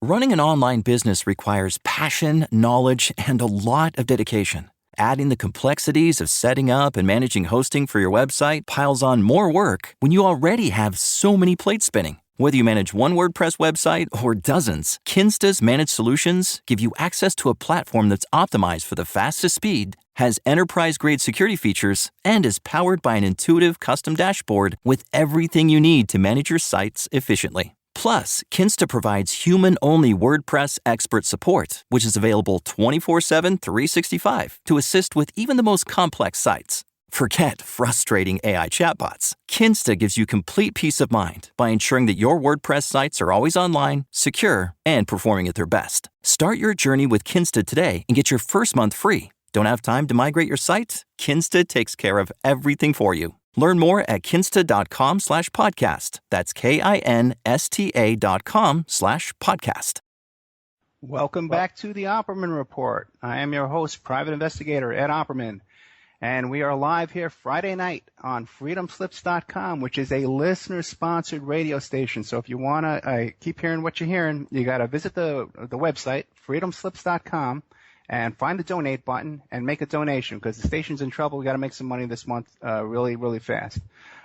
Running an online business requires passion, knowledge, and a lot of dedication. Adding the complexities of setting up and managing hosting for your website piles on more work when you already have so many plates spinning. Whether you manage one WordPress website or dozens, Kinsta's managed solutions give you access to a platform that's optimized for the fastest speed, has enterprise-grade security features, and is powered by an intuitive custom dashboard with everything you need to manage your sites efficiently. Plus, Kinsta provides human-only WordPress expert support, which is available 24/7, 365 to assist with even the most complex sites. Forget frustrating AI chatbots. Kinsta gives you complete peace of mind by ensuring that your WordPress sites are always online, secure, and performing at their best. Start your journey with Kinsta today and get your first month free. Don't have time to migrate your site? Kinsta takes care of everything for you. Learn more at kinsta.com/podcast. That's KINSTA.com/podcast. Welcome back to the Opperman Report. I am your host, Private Investigator Ed Opperman, and we are live here Friday night on freedomslips.com, which is a listener-sponsored radio station. So if you want to keep hearing what you're hearing, you got to visit the website, freedomslips.com, and find the donate button and make a donation because the station's in trouble. We got to make some money this month really, really fast.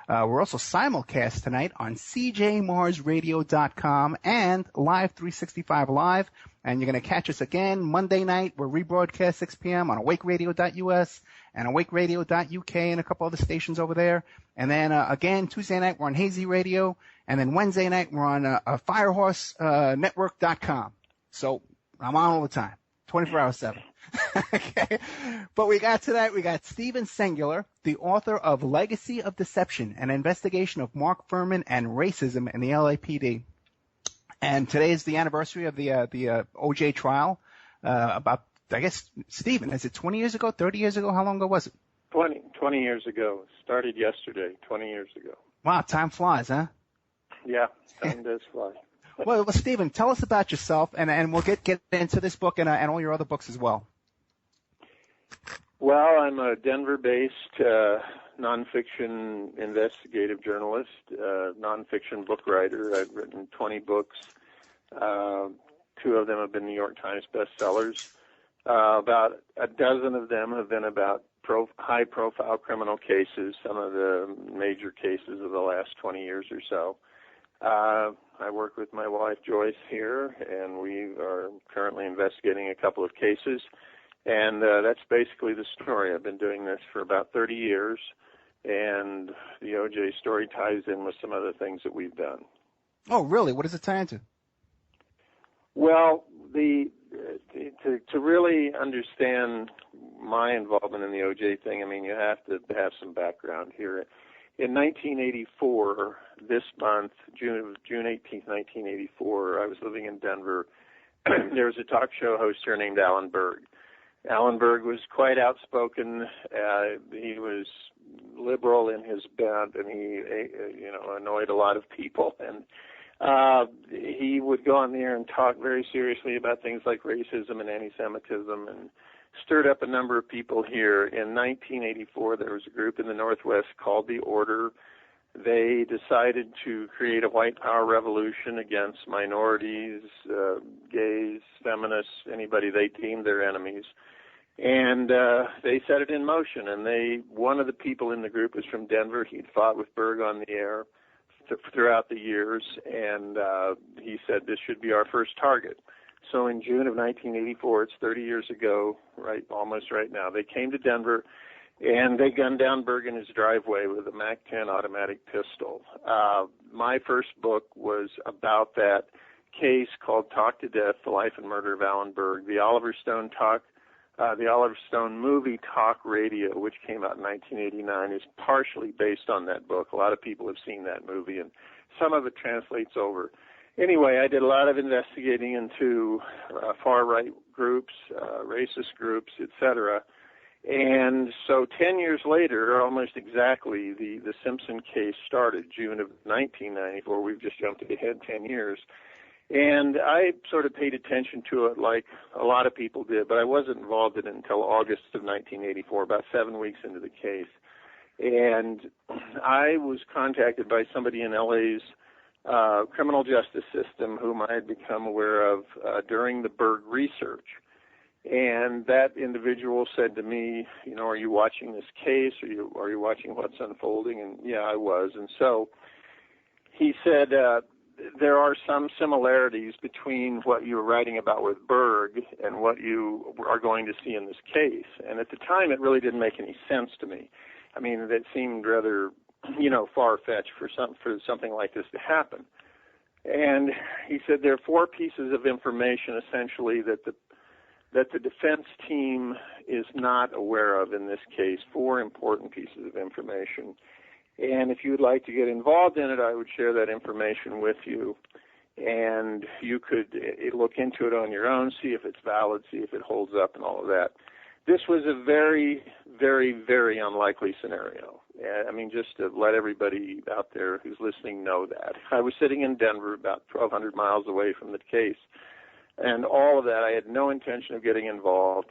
We're also simulcast tonight on cjmarsradio.com and Live 365 Live. And you're going to catch us again Monday night. We're rebroadcast 6 p.m. on awakeradio.us and awakeradio.uk and a couple other stations over there. And then again, Tuesday night, we're on Hazy Radio. And then Wednesday night, we're on firehorsenetwork.com. So I'm on all the time. 24 hours 7. Okay. But we got Stephen Singular, the author of Legacy of Deception, an investigation of Mark Fuhrman and racism in the LAPD. And today is the anniversary of the OJ trial. About, I guess, Stephen, is it 20 years ago, 30 years ago? How long ago was it? 20 years ago. Started yesterday, 20 years ago. Wow, time flies, huh? Yeah, time does fly. Well, Stephen, tell us about yourself, and we'll get into this book and all your other books as well. Well, I'm a Denver-based nonfiction investigative journalist, nonfiction book writer. I've written 20 books. 2 of them have been New York Times bestsellers. About a dozen of them have been about high-profile criminal cases, some of the major cases of the last 20 years or so. I work with my wife, Joyce, here, and we are currently investigating a couple of cases. And that's basically the story. I've been doing this for about 30 years, and the OJ story ties in with some other things that we've done. Oh, really? What does it tie into? Well, to really understand my involvement in the OJ thing, I mean, you have to have some background here. In 1984, this month, June 18th, 1984, I was living in Denver. There was a talk show host here named Alan Berg. Alan Berg was quite outspoken. He was liberal in his bent, and he, annoyed a lot of people. And he would go on the air and talk very seriously about things like racism and anti-Semitism, and stirred up a number of people here. In 1984, there was a group in the Northwest called The Order. They decided to create a white power revolution against minorities, gays, feminists, anybody they deemed their enemies. And they set it in motion. And one of the people in the group was from Denver. He'd fought with Berg on the air throughout the years, and he said this should be our first target. So in June of 1984, it's 30 years ago, almost right now, they came to Denver, and they gunned down Berg in his driveway with a MAC-10 automatic pistol. My first book was about that case called Talk to Death, The Life and Murder of Alan Berg. The Oliver Stone movie Talk Radio, which came out in 1989, is partially based on that book. A lot of people have seen that movie, and some of it translates over. Anyway, I did a lot of investigating into far-right groups, racist groups, etc. And so 10 years later, almost exactly, the Simpson case started, June of 1994. We've just jumped ahead 10 years. And I sort of paid attention to it like a lot of people did, but I wasn't involved in it until August of 1984, about 7 weeks into the case. And I was contacted by somebody in LA's criminal justice system whom I had become aware of during the Berg research. And that individual said to me, you know, are you watching this case? Are you watching what's unfolding? And yeah, I was. And so he said, there are some similarities between what you were writing about with Berg and what you are going to see in this case. And at the time, it really didn't make any sense to me. I mean, it seemed rather, you know, far-fetched for something like this to happen. And he said there are 4 pieces of information, essentially, that the defense team is not aware of in this case, 4 important pieces of information. And if you would like to get involved in it, I would share that information with you. And you could look into it on your own, see if it's valid, see if it holds up and all of that. This was a very, very, very unlikely scenario. I mean, just to let everybody out there who's listening know that. I was sitting in Denver about 1,200 miles away from the case. And all of that, I had no intention of getting involved.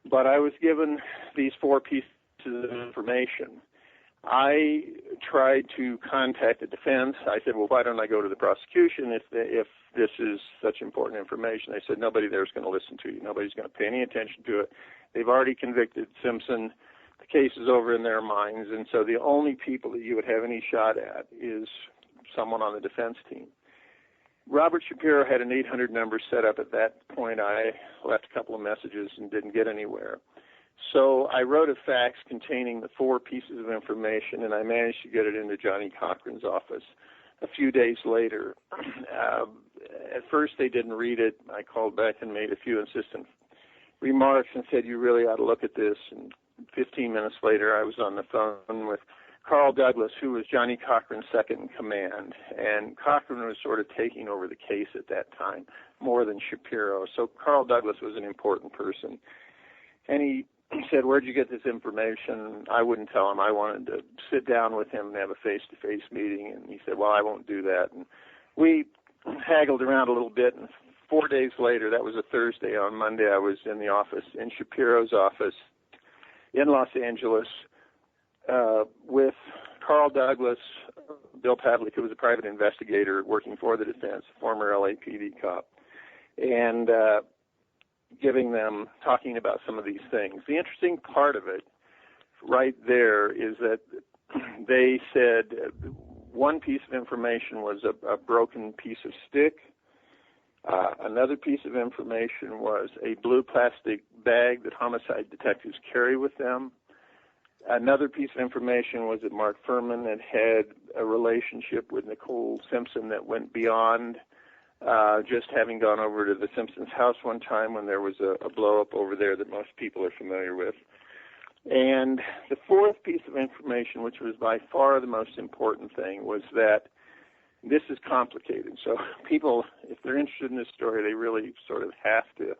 But I was given these 4 pieces of information. I tried to contact the defense. I said, well, why don't I go to the prosecution if this is such important information? They said, nobody there is going to listen to you. Nobody's going to pay any attention to it. They've already convicted Simpson. The case is over in their minds. And so the only people that you would have any shot at is someone on the defense team. Robert Shapiro had an 800 number set up at that point. I left a couple of messages and didn't get anywhere. So I wrote a fax containing the 4 pieces of information, and I managed to get it into Johnny Cochran's office a few days later. At first they didn't read it. I called back and made a few insistent remarks and said, you really ought to look at this. And 15 minutes later, I was on the phone with Carl Douglas, who was Johnny Cochran's second in command. And Cochran was sort of taking over the case at that time more than Shapiro. So Carl Douglas was an important person. And he said, where'd you get this information? I wouldn't tell him. I wanted to sit down with him and have a face-to-face meeting. And he said, well, I won't do that. And we haggled around a little bit. And 4 days later, that was a Thursday, on Monday, I was in the office, in Shapiro's office in Los Angeles with Carl Douglas, Bill Pavlik, who was a private investigator working for the defense, former LAPD cop, and talking about some of these things. The interesting part of it right there is that they said one piece of information was a broken piece of stick. Another piece of information was a blue plastic bag that homicide detectives carry with them. Another piece of information was that Mark Fuhrman had a relationship with Nicole Simpson that went beyond just having gone over to the Simpsons' house one time when there was a blow-up over there that most people are familiar with. And the 4th piece of information, which was by far the most important thing, was that this is complicated. So people, if they're interested in this story, they really sort of have to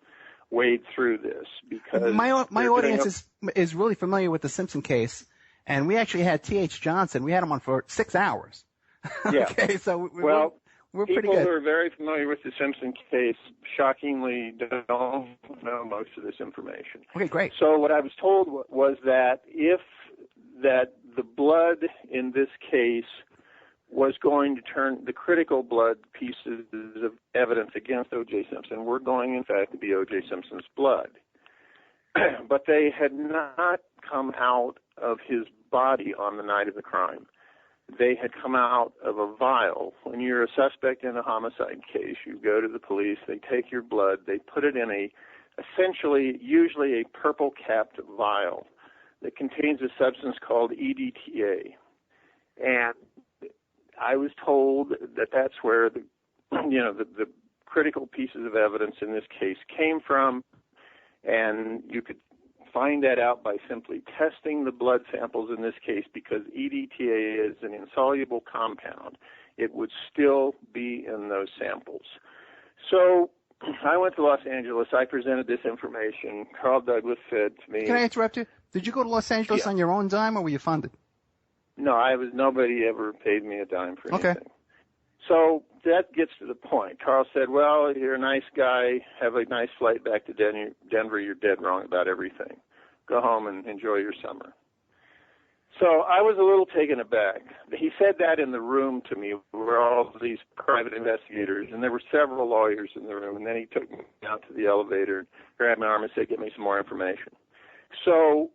wade through this, because my audience is really familiar with the Simpson case, and we actually had T.H. Johnson. We had him on for 6 hours. Yeah. Okay, so we're pretty good. People who are very familiar with the Simpson case shockingly don't know most of this information. Okay, great. So what I was told was that the blood in this case was going to turn the critical blood pieces of evidence against O.J. Simpson were going, in fact, to be O.J. Simpson's blood. But they had not come out of his body on the night of the crime. They had come out of a vial. When you're a suspect in a homicide case, you go to the police, they take your blood, they put it in usually a purple-capped vial that contains a substance called EDTA. And I was told that that's where the critical pieces of evidence in this case came from, and you could find that out by simply testing the blood samples in this case, because EDTA is an insoluble compound. It would still be in those samples. So I went to Los Angeles. I presented this information. Carl Douglas said to me... Can I interrupt you? Did you go to Los Angeles on your own dime, or were you funded? No, nobody ever paid me a dime for anything. Okay. So that gets to the point. Carl said, well, you're a nice guy. Have a nice flight back to Denver. You're dead wrong about everything. Go home and enjoy your summer. So I was a little taken aback. He said that in the room to me, where all of these private investigators, and there were several lawyers in the room, and then he took me out to the elevator, grabbed my arm and said, "Get me some more information." So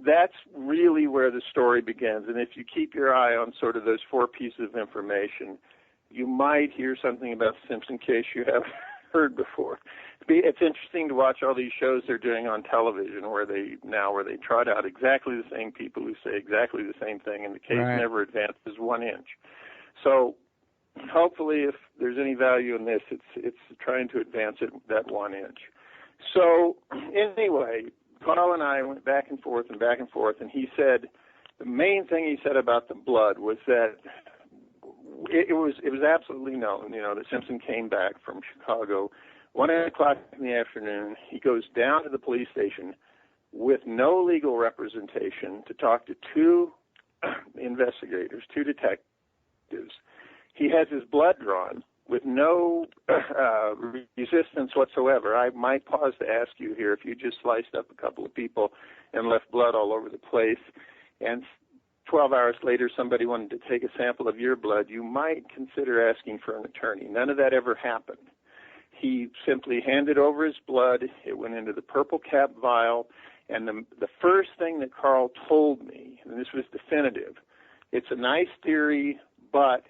that's really where the story begins. And if you keep your eye on sort of those four pieces of information, you might hear something about the Simpson case you haven't heard before. It's interesting to watch all these shows they're doing on television where they trot out exactly the same people who say exactly the same thing, and the case never advances 1 inch. So hopefully, if there's any value in this, it's trying to advance it that 1 inch. So anyway, Carl and I went back and forth, and he said the main thing he said about the blood was that it was absolutely known, that Simpson came back from Chicago 1 o'clock in the afternoon. He goes down to the police station with no legal representation to talk to two investigators, two detectives. He has his blood drawn with no resistance whatsoever. I might pause to ask you here, if you just sliced up a couple of people and left blood all over the place, and 12 hours later somebody wanted to take a sample of your blood, you might consider asking for an attorney. None of that ever happened. He simply handed over his blood. It went into the purple cap vial, and the first thing that Carl told me, and this was definitive, it's a nice theory, but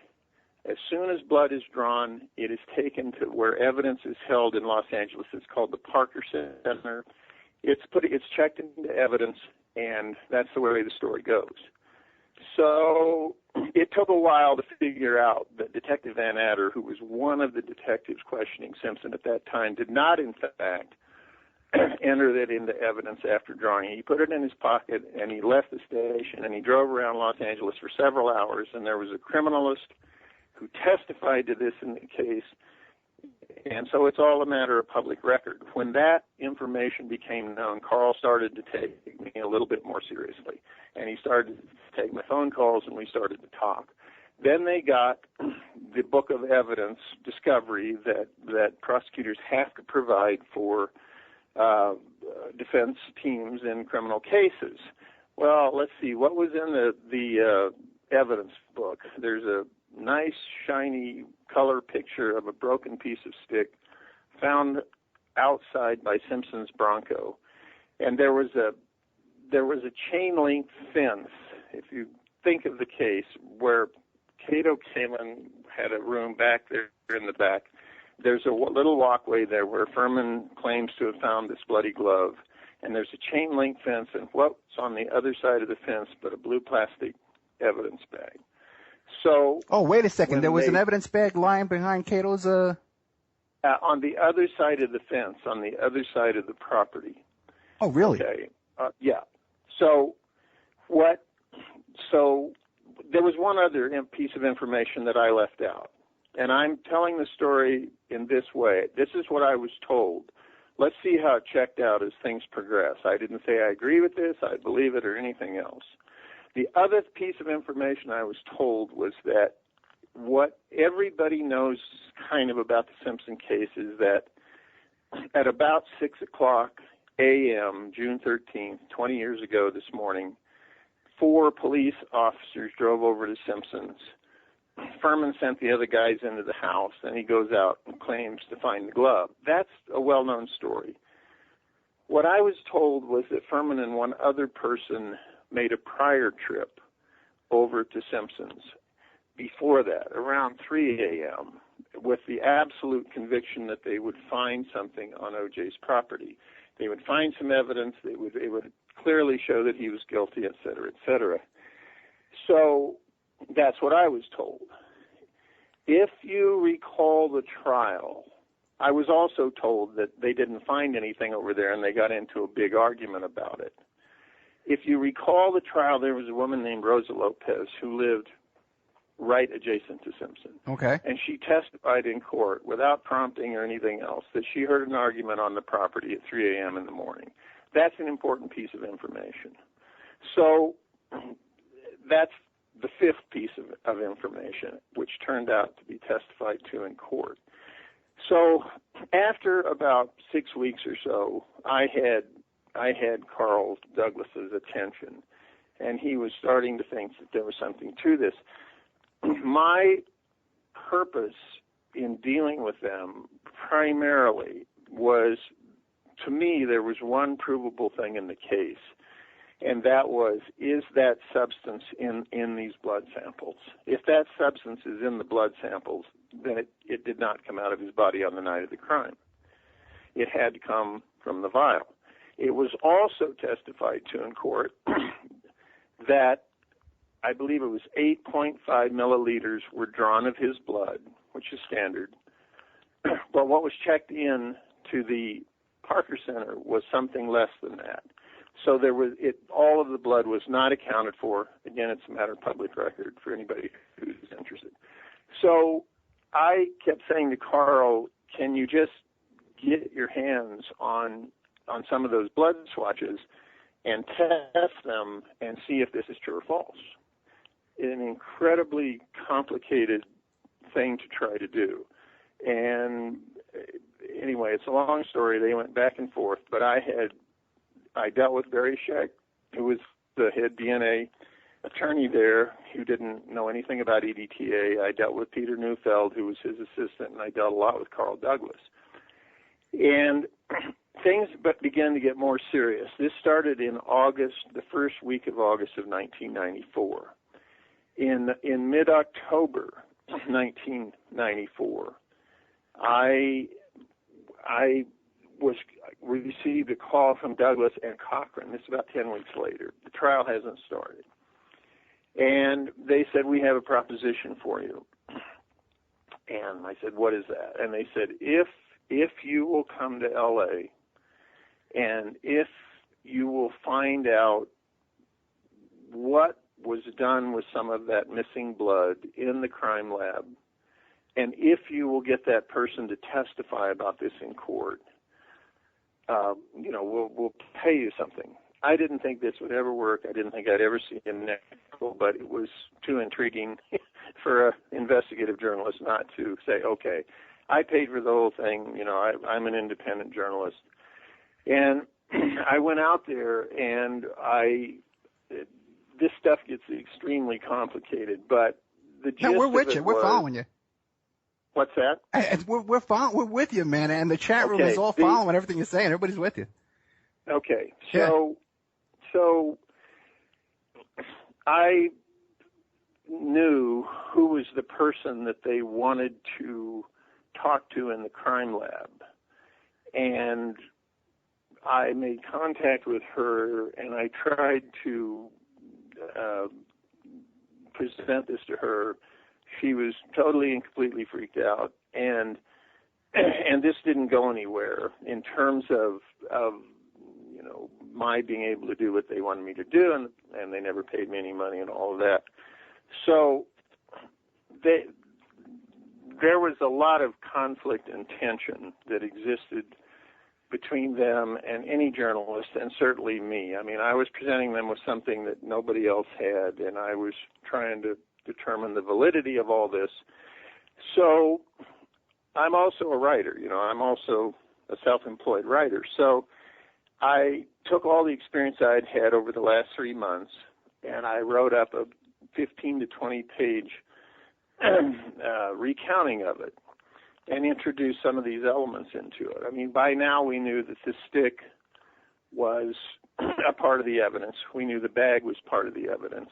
as soon as blood is drawn, it is taken to where evidence is held in Los Angeles. It's called the Parker Center. It's checked into evidence, and that's the way the story goes. So it took a while to figure out that Detective Van Adder, who was one of the detectives questioning Simpson at that time, did not, in fact, enter that into evidence after drawing it. He put it in his pocket, and he left the station, and he drove around Los Angeles for several hours, and there was a criminalist who testified to this in the case, and so it's all a matter of public record. When that information became known, Carl started to take me a little bit more seriously, and he started to take my phone calls, and we started to talk. Then they got the book of evidence discovery that prosecutors have to provide for defense teams in criminal cases. Well, let's see, what was in the evidence book? There's a nice, shiny color picture of a broken piece of stick found outside by Simpson's Bronco. And there was a chain-link fence, if you think of the case, where Cato came and had a room back there in the back. There's a little walkway there where Fuhrman claims to have found this bloody glove. And there's a chain-link fence, and what's on the other side of the fence but a blue plastic evidence bag. So. Oh, wait a second. There was an evidence bag lying behind Cato's. On the other side of the fence, on the other side of the property. Oh, really? Okay. Yeah. So there was one other piece of information that I left out, and I'm telling the story in this way. This is what I was told. Let's see how it checked out as things progress. I didn't say I agree with this, I believe it, or anything else. The other piece of information I was told was that what everybody knows kind of about the Simpson case is that at about 6 o'clock a.m., June 13th, 20 years ago this morning, 4 police officers drove over to Simpson's. Fuhrman sent the other guys into the house, and he goes out and claims to find the glove. That's a well-known story. What I was told was that Fuhrman and one other person made a prior trip over to Simpson's before that, around 3 a.m., with the absolute conviction that they would find something on O.J.'s property. They would find some evidence. They would clearly show that he was guilty, et cetera, et cetera. So that's what I was told. If you recall the trial, I was also told that they didn't find anything over there, and they got into a big argument about it. If you recall the trial, there was a woman named Rosa Lopez who lived right adjacent to Simpson. Okay. And she testified in court without prompting or anything else that she heard an argument on the property at 3 a.m. in the morning. That's an important piece of information. So that's the fifth piece of information, which turned out to be testified to in court. So after about 6 weeks or so, I had Carl Douglas's attention, and he was starting to think that there was something to this. My purpose in dealing with them primarily was, to me, there was one provable thing in the case, and that was, is that substance in these blood samples? If that substance is in the blood samples, then it did not come out of his body on the night of the crime. It had to come from the vial. It was also testified to in court that I believe it was 8.5 milliliters were drawn of his blood, which is standard. But what was checked in to the Parker Center was something less than that. So there was all of the blood was not accounted for. Again, it's a matter of public record for anybody who's interested. So I kept saying to Carl, can you just get your hands on some of those blood swatches and test them and see if this is true or false? An incredibly complicated thing to try to do. And anyway, it's a long story. They went back and forth, but I dealt with Barry Scheck, who was the head DNA attorney there, who didn't know anything about EDTA. I dealt with Peter Neufeld, who was his assistant, and I dealt a lot with Carl Douglas. And things began to get more serious. This started in August, the first week of August of 1994. In mid-October 1994, I received a call from Douglas and Cochran. This is about 10 weeks later. The trial hasn't started. And they said, we have a proposition for you. And I said, what is that? And they said, if you will come to L.A. and if you will find out what was done with some of that missing blood in the crime lab, and if you will get that person to testify about this in court, we'll pay you something. I didn't think this would ever work. I didn't think I'd ever see a nickel, but it was too intriguing for an investigative journalist not to say, okay, I paid for the whole thing. I'm an independent journalist. And I went out there, and this stuff gets extremely complicated, but the gist we're with of it you. We're following you. What's that? We're with you, man, and the chat room is all following everything you're saying. Everybody's with you. Okay, so I knew who was the person that they wanted to talk to in the crime lab, and I made contact with her, and I tried to present this to her. She was totally and completely freaked out, and this didn't go anywhere in terms of my being able to do what they wanted me to do, and they never paid me any money and all of that. So there was a lot of conflict and tension that existed between them and any journalist, and certainly me. I mean, I was presenting them with something that nobody else had, and I was trying to determine the validity of all this. So I'm also a writer. I'm also a self-employed writer. So I took all the experience I'd had over the last 3 months, and I wrote up a 15 to 20-page recounting of it and introduced some of these elements into it. I mean, by now we knew that the stick was a part of the evidence. We knew the bag was part of the evidence.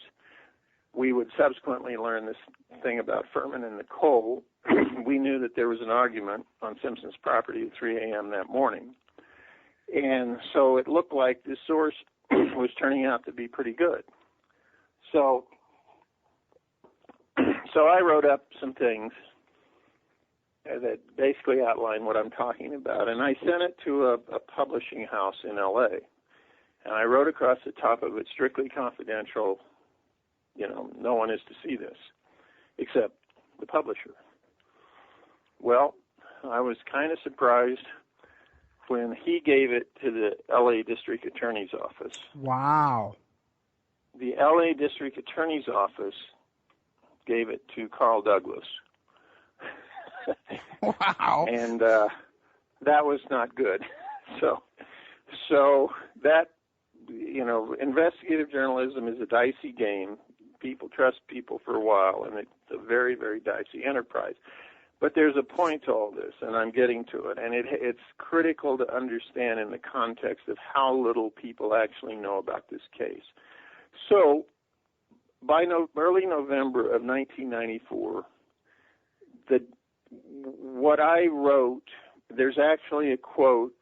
We would subsequently learn this thing about Fuhrman and Nicole. We knew that there was an argument on Simpson's property at 3 a.m. that morning. And so it looked like this source was turning out to be pretty good. So I wrote up some things that basically outline what I'm talking about, and I sent it to a publishing house in L.A., and I wrote across the top of it, strictly confidential, no one is to see this, except the publisher. Well, I was kind of surprised when he gave it to the L.A. District Attorney's Office. Wow. The L.A. District Attorney's Office gave it to Carl Douglas. Wow. And that was not good. So that investigative journalism is a dicey game. People trust people for a while, and it's a very, very dicey enterprise. But there's a point to all this, and I'm getting to it, and it's critical to understand in the context of how little people actually know about this case. So, by early November of 1994, what I wrote, there's actually a quote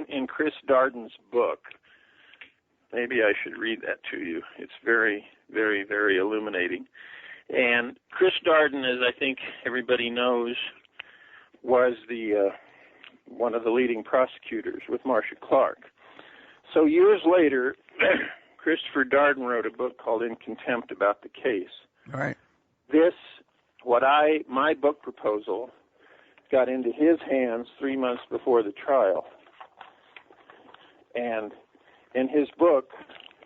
in Chris Darden's book. Maybe I should read that to you. It's very, very, very illuminating. And Chris Darden, as I think everybody knows, was one of the leading prosecutors with Marcia Clark. So years later, Christopher Darden wrote a book called In Contempt about the case. All right. My book proposal got into his hands 3 months before the trial. And in his book,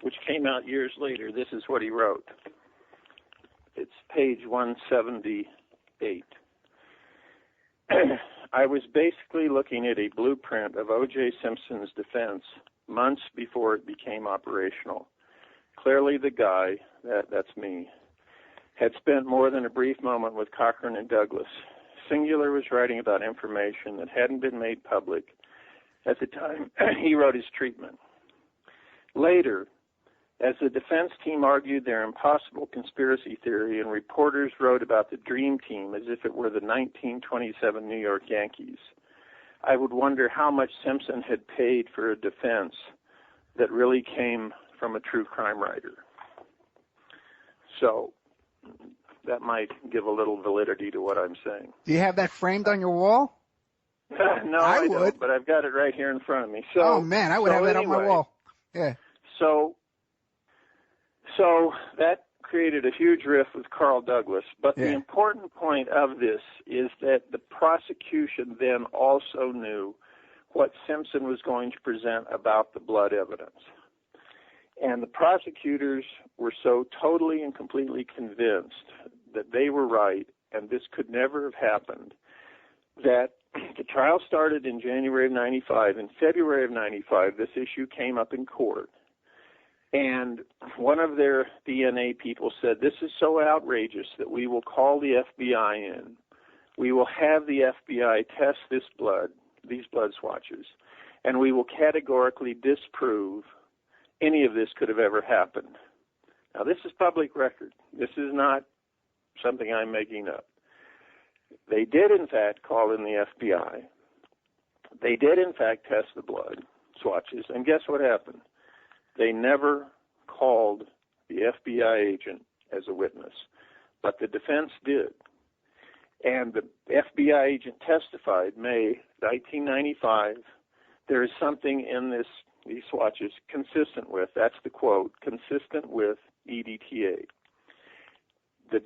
which came out years later, this is what he wrote. It's page 178. I was basically looking at a blueprint of O.J. Simpson's defense months before it became operational. Clearly the guy, that's me, had spent more than a brief moment with Cochran and Douglas. Singular was writing about information that hadn't been made public at the time he wrote his treatment. Later, as the defense team argued their impossible conspiracy theory and reporters wrote about the dream team as if it were the 1927 New York Yankees, I would wonder how much Simpson had paid for a defense that really came from a true crime writer. So that might give a little validity to what I'm saying. Do you have that framed on your wall? No, I don't, but I've got it right here in front of me. So, oh, man, I would have that on my wall. Yeah. So that created a huge rift with Carl Douglas. But the important point of this is that the prosecution then also knew what Simpson was going to present about the blood evidence. And the prosecutors were so totally and completely convinced that they were right and this could never have happened that the trial started in January of 95. In February of 95, this issue came up in court. And one of their DNA people said, this is so outrageous that we will call the FBI in. We will have the FBI test these blood swatches, and we will categorically disprove any of this could have ever happened. Now, this is public record. This is not something I'm making up. They did, in fact, call in the FBI. They did, in fact, test the blood swatches, and guess what happened? They never called the FBI agent as a witness, but the defense did. And the FBI agent testified May 1995, there is something in these swatches consistent with, that's the quote, consistent with EDTA. The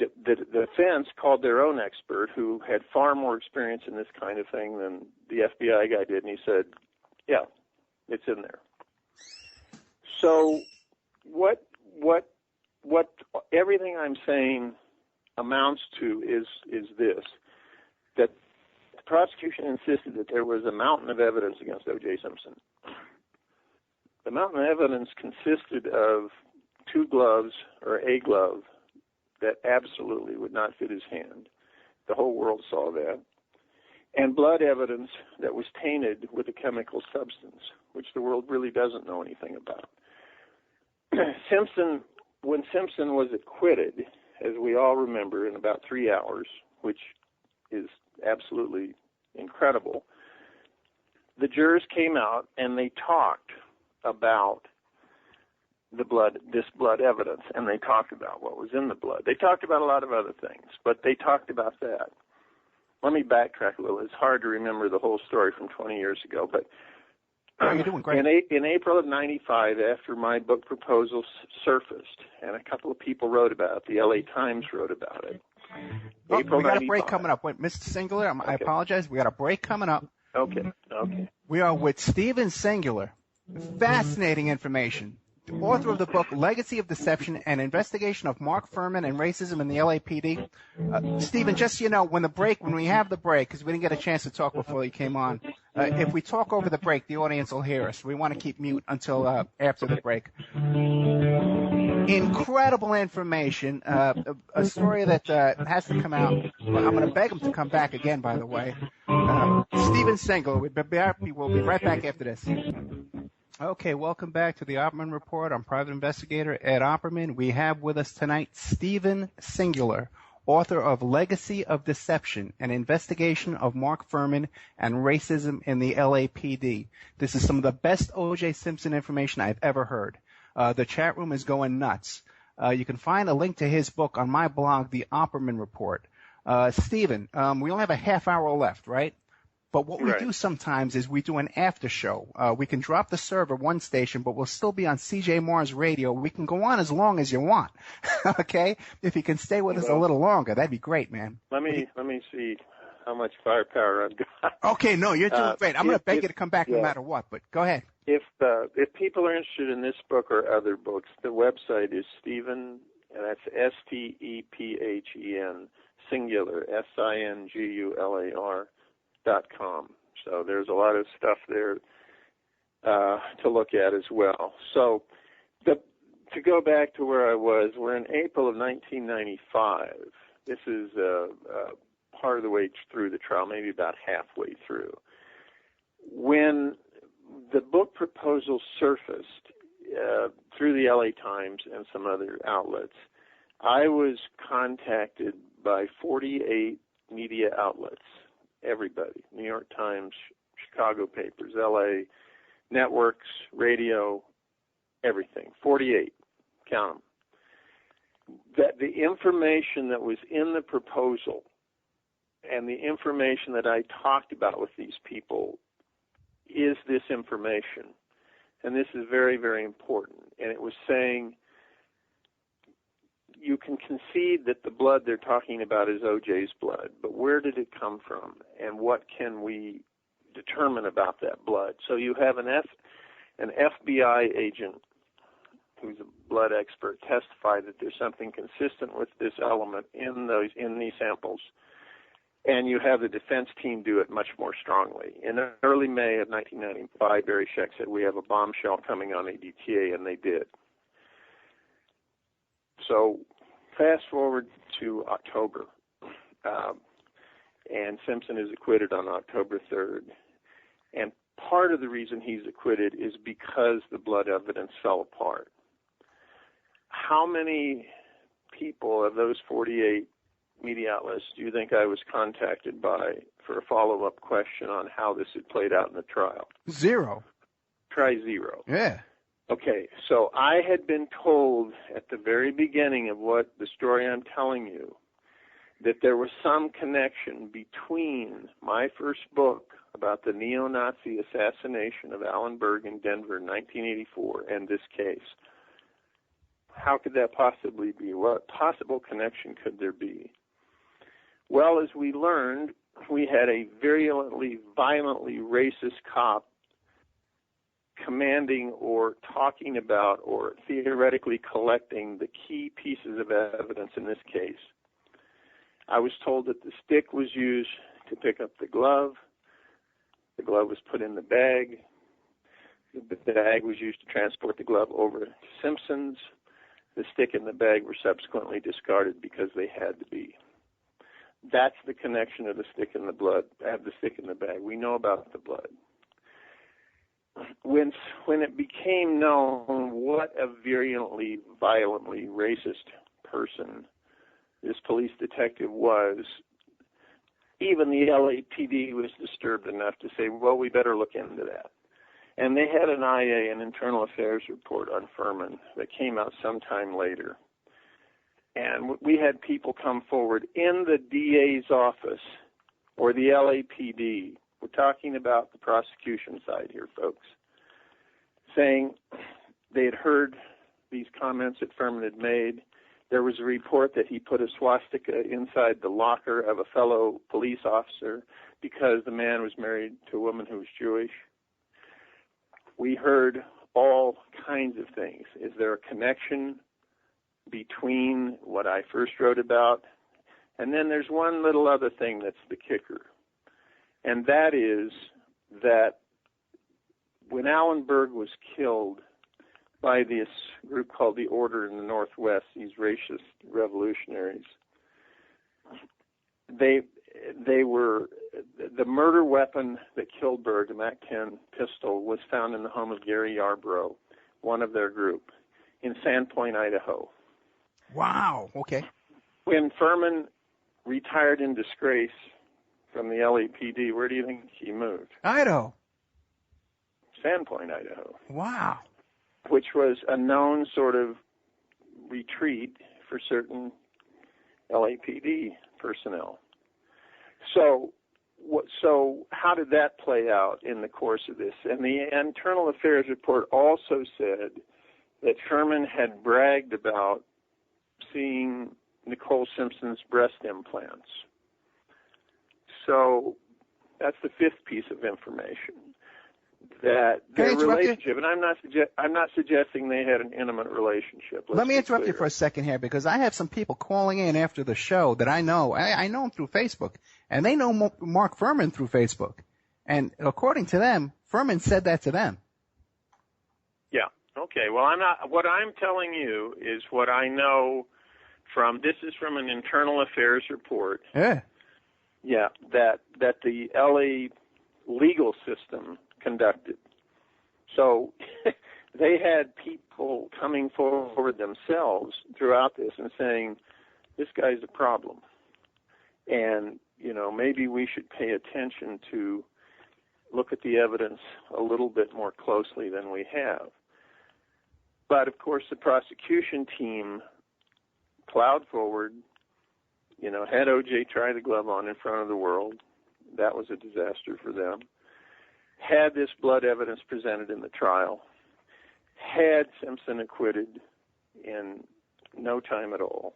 defense called their own expert who had far more experience in this kind of thing than the FBI guy did, and he said, yeah, it's in there. So what everything I'm saying amounts to is this, that the prosecution insisted that there was a mountain of evidence against O.J. Simpson. The mountain of evidence consisted of two gloves or a glove that absolutely would not fit his hand. The whole world saw that. And blood evidence that was tainted with a chemical substance, which the world really doesn't know anything about. When Simpson was acquitted, as we all remember, in about 3 hours, which is absolutely incredible, the jurors came out and they talked about this blood evidence, and they talked about what was in the blood. They talked about a lot of other things, but they talked about that. Let me backtrack a little. It's hard to remember the whole story from 20 years ago, but you're doing great. In April of 95, after my book proposal surfaced, and a couple of people wrote about it, the LA Times wrote about it. We got a break coming up. Wait, Mr. Singular, I apologize. We got a break coming up. Okay. We are with Stephen Singular. Fascinating information. The author of the book Legacy of Deception, an investigation of Mark Fuhrman and racism in the LAPD. Stephen, just so you know, when we have the break, because we didn't get a chance to talk before you came on, If we talk over the break, the audience will hear us. We want to keep mute until after the break. Incredible information. A story that has to come out. Well, I'm going to beg him to come back again, by the way. Steven Singler. We'll be right back after this. Okay, welcome back to the Opperman Report. I'm private investigator Ed Opperman. We have with us tonight Steven Singler, author of Legacy of Deception, an investigation of Mark Fuhrman and racism in the LAPD. This is some of the best O.J. Simpson information I've ever heard. The chat room is going nuts. You can find a link to his book on my blog, The Opperman Report. Steven, we only have a half hour left, right? But what we do sometimes is we do an after show. We can drop the server one station, but we'll still be on CJ Mars Radio. We can go on as long as you want. Okay? If you can stay with us a little longer, that'd be great, man. Let me see how much firepower I've got. Okay, no, you're doing great. I'm going to beg you to come back no matter what, but go ahead. If people are interested in this book or other books, the website is Stephen, and that's STEPHEN, singular, SINGULAR.com. So there's a lot of stuff there to look at as well. So to go back to where I was, we're in April of 1995. This is part of the way through the trial, maybe about halfway through. When the book proposal surfaced through the LA Times and some other outlets, I was contacted by 48 media outlets. Everybody, New York Times, Chicago papers, LA networks, radio, everything, 48, count them. That the information that was in the proposal and the information that I talked about with these people is this information. And this is very, very important. And it was saying you can concede that the blood they're talking about is O.J.'s blood, but where did it come from, and what can we determine about that blood? So you have an FBI agent who's a blood expert testify that there's something consistent with this element in these samples, and you have the defense team do it much more strongly. In early May of 1995, Barry Scheck said, we have a bombshell coming on ADTA, and they did. So fast forward to October, and Simpson is acquitted on October 3rd. And part of the reason he's acquitted is because the blood evidence fell apart. How many people of those 48 media outlets do you think I was contacted by for a follow-up question on how this had played out in the trial? Zero. Try zero. Yeah. Okay, so I had been told at the very beginning of what the story I'm telling you that there was some connection between my first book about the neo-Nazi assassination of Alan Berg in Denver in 1984 and this case. How could that possibly be? What possible connection could there be? Well, as we learned, we had a violently racist cop commanding or talking about or theoretically collecting the key pieces of evidence in this case. I was told that the stick was used to pick up the glove. The glove was put in the bag. The bag was used to transport the glove over to Simpson's. The stick and the bag were subsequently discarded because they had to be. That's the connection of the stick and the blood, the stick in the bag. We know about the blood. When it became known what a violently racist person this police detective was, even the LAPD was disturbed enough to say, well, we better look into that. And they had an IA, an internal affairs report on Fuhrman that came out sometime later. And we had people come forward in the DA's office or the LAPD. We're talking about the prosecution side here, folks, saying they had heard these comments that Fuhrman had made. There was a report that he put a swastika inside the locker of a fellow police officer because the man was married to a woman who was Jewish. We heard all kinds of things. Is there a connection between what I first wrote about? And then there's one little other thing that's the kicker, and that is that when Alan Berg was killed by this group called the Order in the Northwest, these racist revolutionaries, they were, the murder weapon that killed Berg, the MAC-10 pistol, was found in the home of Gary Yarbrough, one of their group, in Sandpoint, Idaho. Wow. Okay. When Fuhrman retired in disgrace from the LAPD, where do you think he moved? Idaho. Sandpoint, Idaho. Wow. Which was a known sort of retreat for certain LAPD personnel. So how did that play out in the course of this? And the Internal Affairs report also said that Fuhrman had bragged about seeing Nicole Simpson's breast implants. So that's the fifth piece of information. That their relationship, and I'm not suggesting they had an intimate relationship. Let me interrupt you for a second here, because I have some people calling in after the show that I know. I know them through Facebook, and they know Mark Fuhrman through Facebook. And according to them, Fuhrman said that to them. Yeah. Okay. Well, what I'm telling you is what I know from. This is from an Internal Affairs report. Yeah. Yeah. That the LA legal system conducted. So they had people coming forward themselves throughout this and saying, this guy's a problem. And, maybe we should pay attention to look at the evidence a little bit more closely than we have. But, of course, the prosecution team plowed forward, had O.J. try the glove on in front of the world. That was a disaster for them. Had this blood evidence presented in the trial, had Simpson acquitted in no time at all,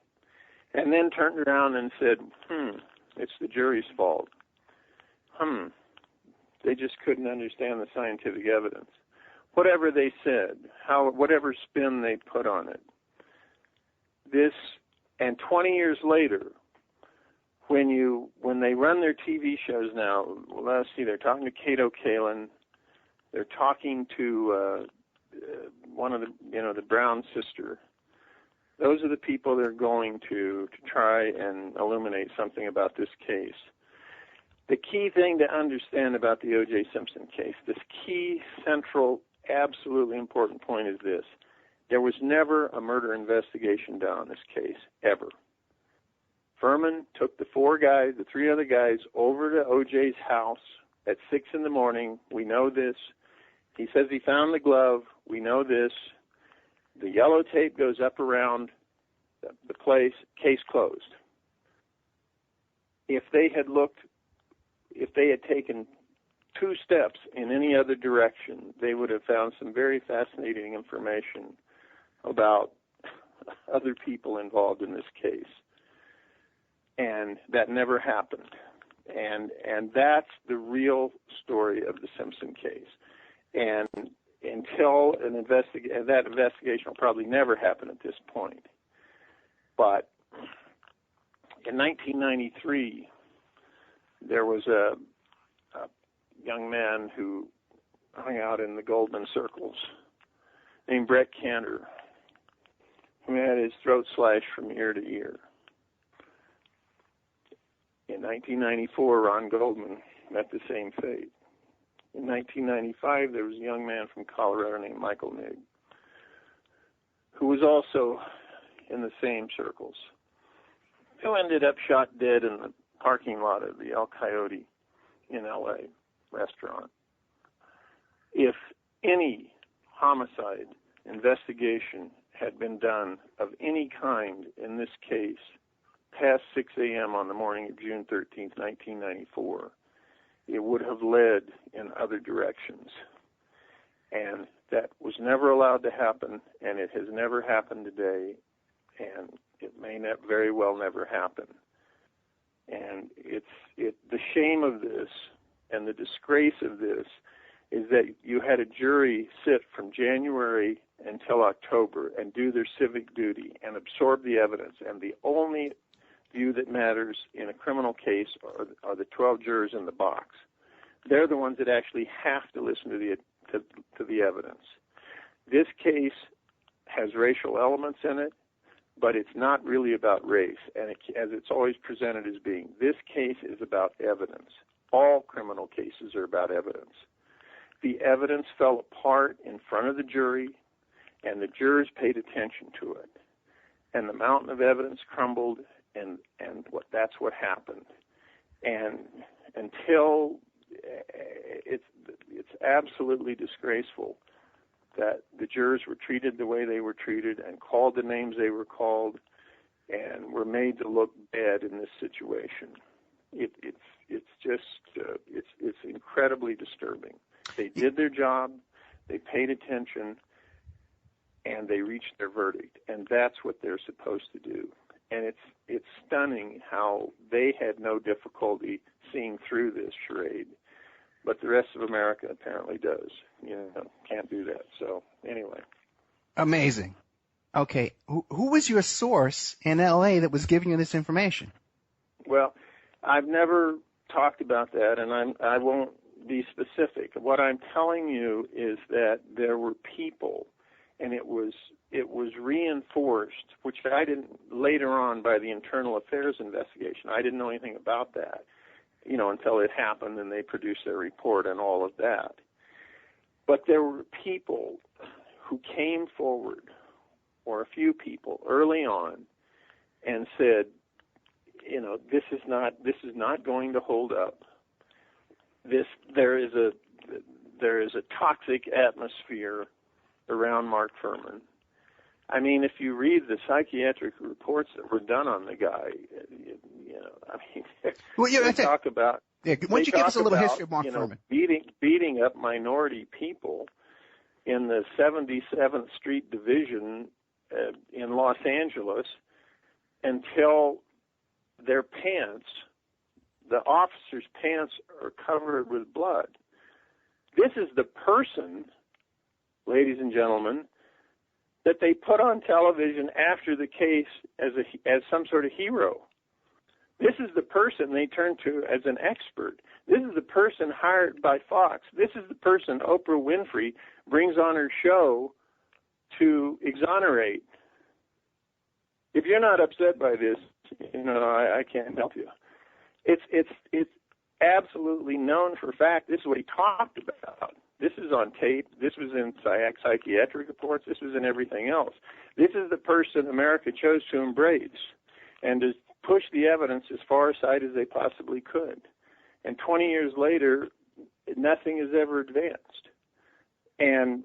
and then turned around and said, it's the jury's fault. They just couldn't understand the scientific evidence. Whatever they said, whatever spin they put on it, and 20 years later, when they run their TV shows now, let's see, they're talking to Cato Kalin, they're talking to one of the Brown sister. Those are the people they're going to try and illuminate something about this case. The key thing to understand about the O.J. Simpson case, this key, central, absolutely important point is this. There was never a murder investigation done on this case, ever. Fuhrman took the three other guys, over to O.J.'s house at 6 a.m. We know this. He says he found the glove. We know this. The yellow tape goes up around the place. Case closed. If they had taken 2 steps in any other direction, they would have found some very fascinating information about other people involved in this case. And that never happened. And that's the real story of the Simpson case. And until that investigation will probably never happen at this point. But in 1993, there was a young man who hung out in the Goldman circles named Brett Cantor, who had his throat slashed from ear to ear. In 1994, Ron Goldman met the same fate. In 1995, there was a young man from Colorado named Michael Nigg, who was also in the same circles, who ended up shot dead in the parking lot of the El Coyote in L.A. restaurant. If any homicide investigation had been done of any kind in this case past 6 a.m. on the morning of June 13th, 1994, it would have led in other directions. And that was never allowed to happen, and it has never happened today, and it may very well never happen. And the shame of this and the disgrace of this is that you had a jury sit from January until October and do their civic duty and absorb the evidence, and the only view that matters in a criminal case are the 12 jurors in the box. They're the ones that actually have to listen to the evidence. This case has racial elements in it, but it's not really about race, and as it's always presented as being. This case is about evidence. All criminal cases are about evidence. The evidence fell apart in front of the jury, and the jurors paid attention to it. And the mountain of evidence crumbled, and that's what happened. And until it's absolutely disgraceful that the jurors were treated the way they were treated and called the names they were called and were made to look bad in this situation. It's incredibly disturbing. They did their job, they paid attention, and they reached their verdict, and that's what they're supposed to do. And it's stunning how they had no difficulty seeing through this charade, but the rest of America apparently does. Can't do that. So anyway. Amazing. Okay, who was your source in L.A. that was giving you this information? Well, I've never talked about that, and I won't be specific. What I'm telling you is that there were people, and it was reinforced, which I didn't later on by the internal affairs investigation. I didn't know anything about that, until it happened and they produced their report and all of that. But there were people who came forward, or a few people early on, and said, this is not going to hold up. There is a toxic atmosphere around Mark Fuhrman. I mean, if you read the psychiatric reports that were done on the guy, they talk about. Yeah, why don't you give us a little history of Mark Fuhrman? Beating up minority people in the 77th Street Division in Los Angeles until their pants, the officers' pants, are covered with blood. This is the person, ladies and gentlemen, that they put on television after the case as some sort of hero. This is the person they turn to as an expert. This is the person hired by Fox. This is the person Oprah Winfrey brings on her show to exonerate. If you're not upset by this, I can't help you. It's absolutely known for a fact. This is what he talked about. This is on tape. This was in psychiatric reports. This was in everything else. This is the person America chose to embrace and to push the evidence as far aside as they possibly could. And 20 years later, nothing has ever advanced. And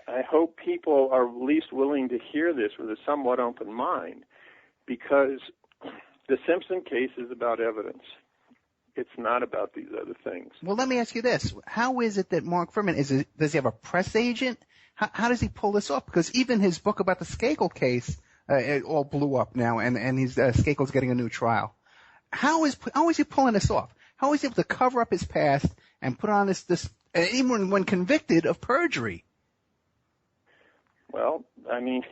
I hope people are at least willing to hear this with a somewhat open mind, because the Simpson case is about evidence. It's not about these other things. Well, let me ask you this. How is it that Mark Fuhrman, does he have a press agent? How does he pull this off? Because even his book about the Skakel case, it all blew up now, and Skakel's getting a new trial. How is he pulling this off? How is he able to cover up his past and put on this even when convicted of perjury? Well, I mean,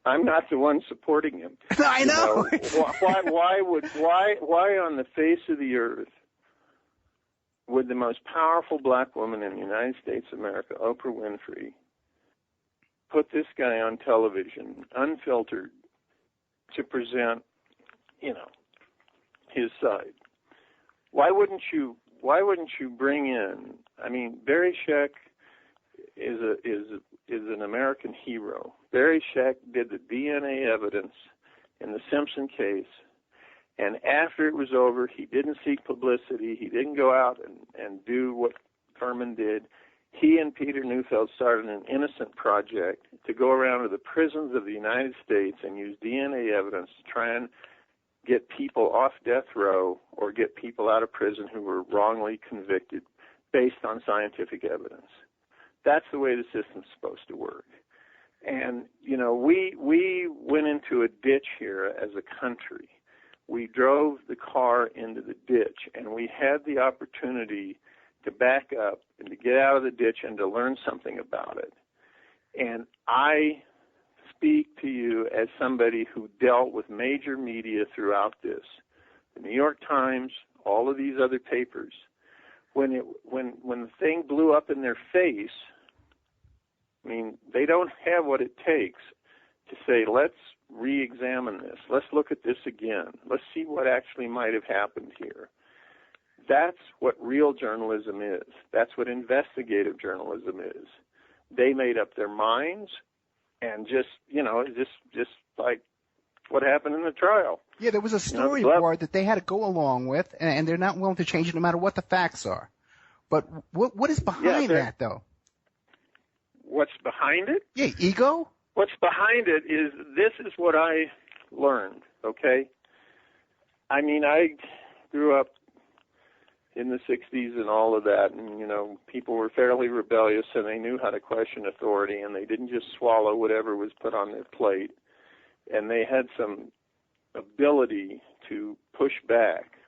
I'm not the one supporting him. I know. Why on the face of the earth would the most powerful black woman in the United States of America, Oprah Winfrey, put this guy on television, unfiltered, to present, his side? Why wouldn't you bring in? I mean, Barry Scheck is an American hero. Barry Scheck did the DNA evidence in the Simpson case, and after it was over, he didn't seek publicity. He didn't go out and do what Fuhrman did. He and Peter Neufeld started an innocent project to go around to the prisons of the United States and use DNA evidence to try and get people off death row or get people out of prison who were wrongly convicted based on scientific evidence. That's the way the system's supposed to work. And, we went into a ditch here as a country. We drove the car into the ditch, and we had the opportunity to back up and to get out of the ditch and to learn something about it. And I speak to you as somebody who dealt with major media throughout this. The New York Times, all of these other papers. When the thing blew up in their face, I mean, they don't have what it takes to say, let's re-examine this. Let's look at this again. Let's see what actually might have happened here. That's what real journalism is. That's what investigative journalism is. They made up their minds and just like what happened in the trial. Yeah, there was a storyboard that they had to go along with, and they're not willing to change it no matter what the facts are. But what is behind that, though? What's behind it? Yeah, ego? What's behind it is, this is what I learned, okay? I mean, I grew up in the 60s and all of that, and, you know, people were fairly rebellious, and they knew how to question authority, and they didn't just swallow whatever was put on their plate, and they had some ability to push back.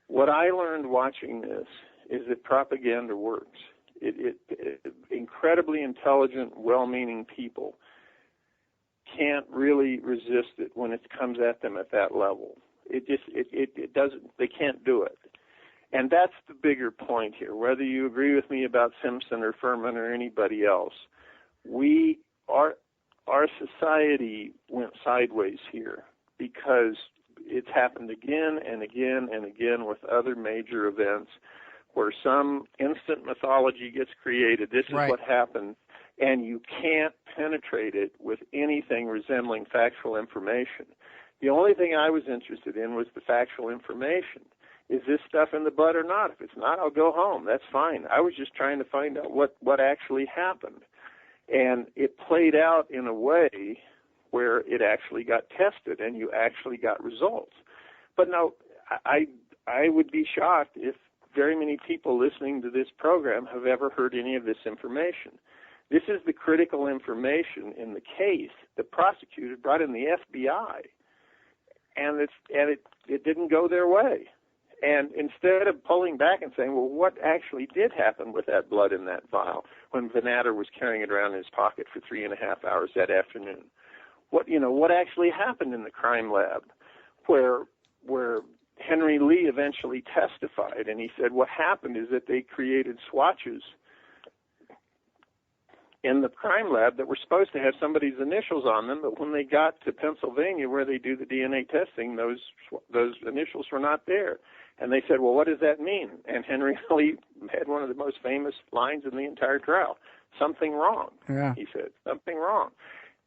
What I learned watching this is that propaganda works. Incredibly intelligent, well-meaning people can't really resist it when it comes at them at that level. It doesn't. They can't do it. And that's the bigger point here. Whether you agree with me about Simpson or Fuhrman or anybody else, our society went sideways here because it's happened again and again and again with other major events where some instant mythology gets created. This is what happened, and you can't penetrate it with anything resembling factual information. The only thing I was interested in was the factual information. Is this stuff in the butt or not? If it's not, I'll go home. That's fine. I was just trying to find out what actually happened. And it played out in a way where it actually got tested and you actually got results. But no, I would be shocked if very many people listening to this program have ever heard any of this information. This is the critical information in the case. The prosecutor brought in the FBI, and it didn't go their way. And instead of pulling back and saying, well, what actually did happen with that blood in that vial when Van Natter was carrying it around in his pocket for 3.5 hours that afternoon? What actually happened in the crime lab where Henry Lee eventually testified, and he said what happened is that they created swatches in the crime lab that were supposed to have somebody's initials on them, but when they got to Pennsylvania where they do the DNA testing, those initials were not there. And they said, well, what does that mean? And Henry Lee had one of the most famous lines in the entire trial. Something wrong, he said. Something wrong.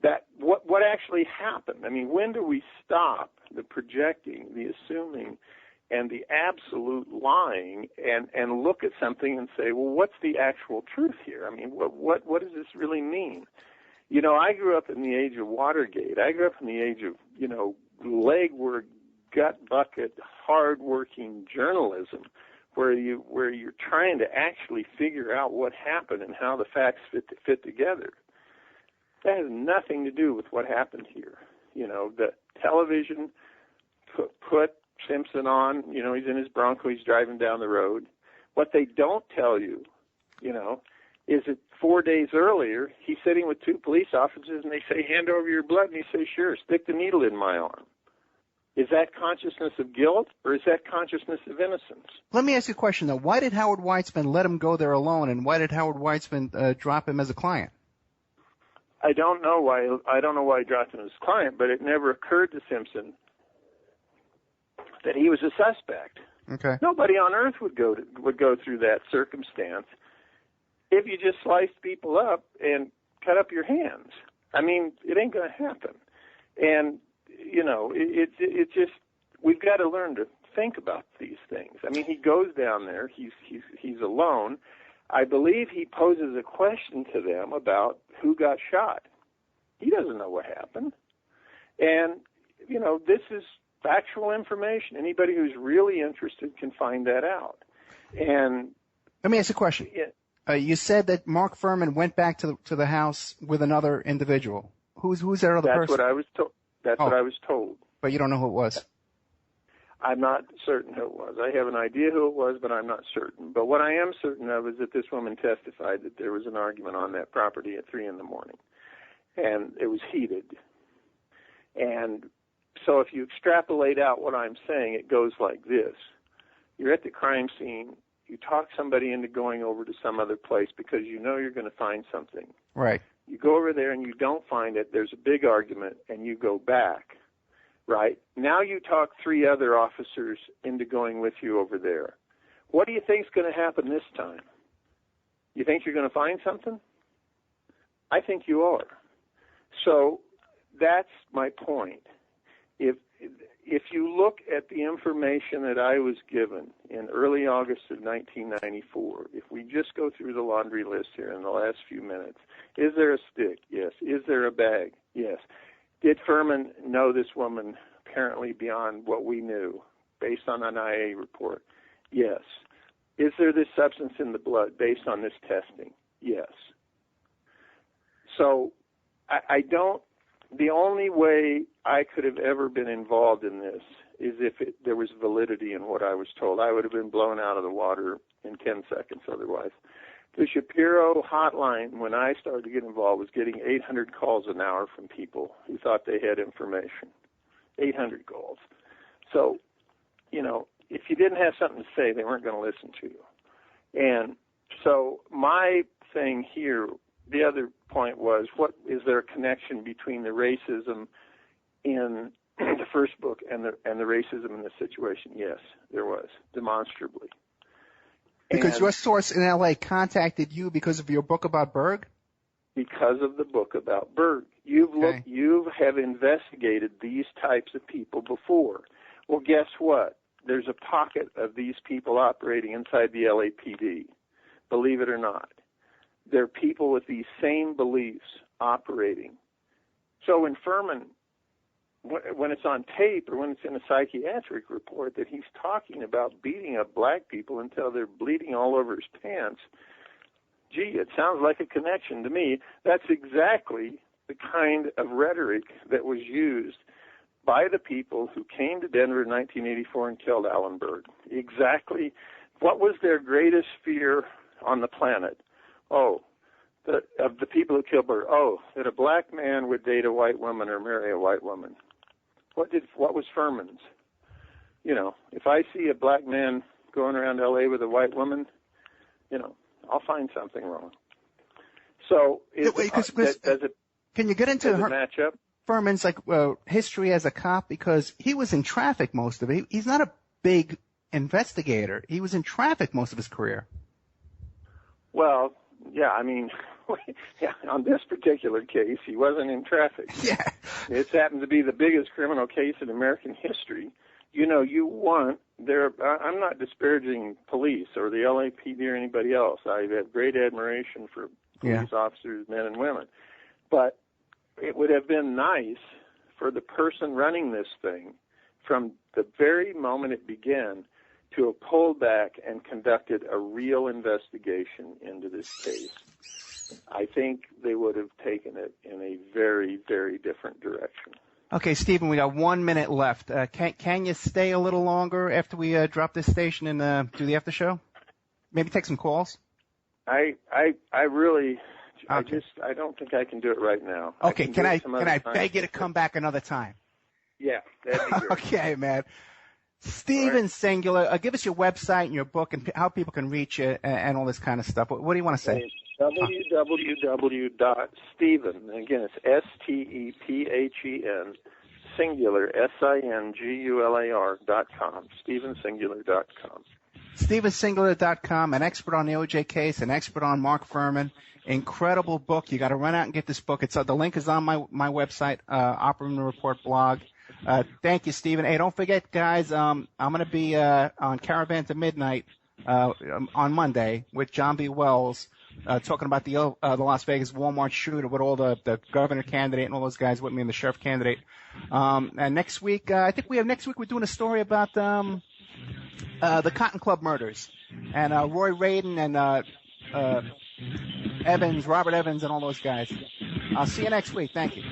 That what actually happened? I mean, when do we stop the projecting, the assuming, and the absolute lying and look at something and say, well, what's the actual truth here? I mean, what does this really mean? You know, I grew up in the age of Watergate. I grew up in the age of, legwork, gut bucket, hard-working journalism, where you're trying to actually figure out what happened and how the facts fit together. That has nothing to do with what happened here. You know, the television put Simpson on, he's in his Bronco, he's driving down the road. What they don't tell you, is that 4 days earlier, he's sitting with two police officers and they say, hand over your blood, and he says, sure, stick the needle in my arm. Is that consciousness of guilt or is that consciousness of innocence? Let me ask you a question, though. Why did Howard Weitzman let him go there alone, and why did Howard Weitzman drop him as a client? I don't know why he dropped him as a client, but it never occurred to Simpson that he was a suspect. Okay. Nobody on earth would go through that circumstance if you just sliced people up and cut up your hands. I mean, it ain't going to happen. And it's just, we've got to learn to think about these things. I mean, he goes down there. He's alone. I believe he poses a question to them about who got shot. He doesn't know what happened. And, this is factual information. Anybody who's really interested can find that out. And let me ask you a question. You said that Mark Fuhrman went back to the house with another individual. Who's that other person? That's what I was told. What I was told. But you don't know who it was? I'm not certain who it was. I have an idea who it was, but I'm not certain. But what I am certain of is that this woman testified that there was an argument on that property at 3 a.m, and it was heated. And so if you extrapolate out what I'm saying, it goes like this. You're at the crime scene. You talk somebody into going over to some other place because you know you're going to find something. Right. You go over there and you don't find it. There's a big argument, and you go back. Right? Now you talk 3 other officers into going with you over there. What do you think is going to happen this time? You think you're going to find something? I think you are. So that's my point. If you look at the information that I was given in early August of 1994, if we just go through the laundry list here in the last few minutes, is there a stick? Yes. Is there a bag? Yes. Did Fuhrman know this woman apparently beyond what we knew based on an IA report? Yes. Is there this substance in the blood based on this testing? Yes. So I don't, the only way I could have ever been involved in this is if there was validity in what I was told. I would have been blown out of the water in 10 seconds otherwise. The Shapiro hotline, when I started to get involved, was getting 800 calls an hour from people who thought they had information. 800 calls. So, if you didn't have something to say, they weren't going to listen to you. And so my thing here, the other point was, what is there a connection between the racism in the first book and the racism in this situation? Yes, there was, demonstrably. Because your source in L.A. contacted you because of your book about Berg? Because of the book about Berg. You have investigated these types of people before. Well, guess what? There's a pocket of these people operating inside the LAPD, believe it or not. They're people with these same beliefs operating. So when Fuhrman, when it's on tape or when it's in a psychiatric report that he's talking about beating up black people until they're bleeding all over his pants, gee, it sounds like a connection to me. That's exactly the kind of rhetoric that was used by the people who came to Denver in 1984 and killed Alan Berg. Exactly. What was their greatest fear on the planet? Of the people who killed Berg. That a black man would date a white woman or marry a white woman. What was Fuhrman's? If I see a black man going around L.A. with a white woman, I'll find something wrong. So can you get into her matchup? Fuhrman's history as a cop? Because he was in traffic most of it. He's not a big investigator. He was in traffic most of his career. Well, yeah, on this particular case, he wasn't in traffic. Yeah. It's happened to be the biggest criminal case in American history. I'm not disparaging police or the LAPD or anybody else. I have great admiration for police officers, men and women. But it would have been nice for the person running this thing from the very moment it began to have pulled back and conducted a real investigation into this case. I think they would have taken it in a very, very different direction. Okay, Stephen, we got 1 minute left. Can you stay a little longer after we drop this station and do the after show? Maybe take some calls? I don't think I can do it right now. Okay, can I beg you to come back another time? Yeah, that'd be great. Okay, man. Stephen Singular, give us your website and your book and how people can reach you and all this kind of stuff. What do you want to say? www.Stephen, again, it's STEPHEN, singular, SINGULAR.com, StephenSingular.com. StephenSingular.com, an expert on the OJ case, an expert on Mark Fuhrman. Incredible book. You got to run out and get this book. The link is on my website, Opperman Report blog. Thank you, Stephen. Hey, don't forget, guys, I'm going to be on Caravan to Midnight on Monday with John B. Wells talking about the Las Vegas Walmart shooter with all the governor candidate and all those guys with me and the sheriff candidate. And next week, we're doing a story about the Cotton Club murders and Roy Radin and Robert Evans and all those guys. I'll see you next week. Thank you.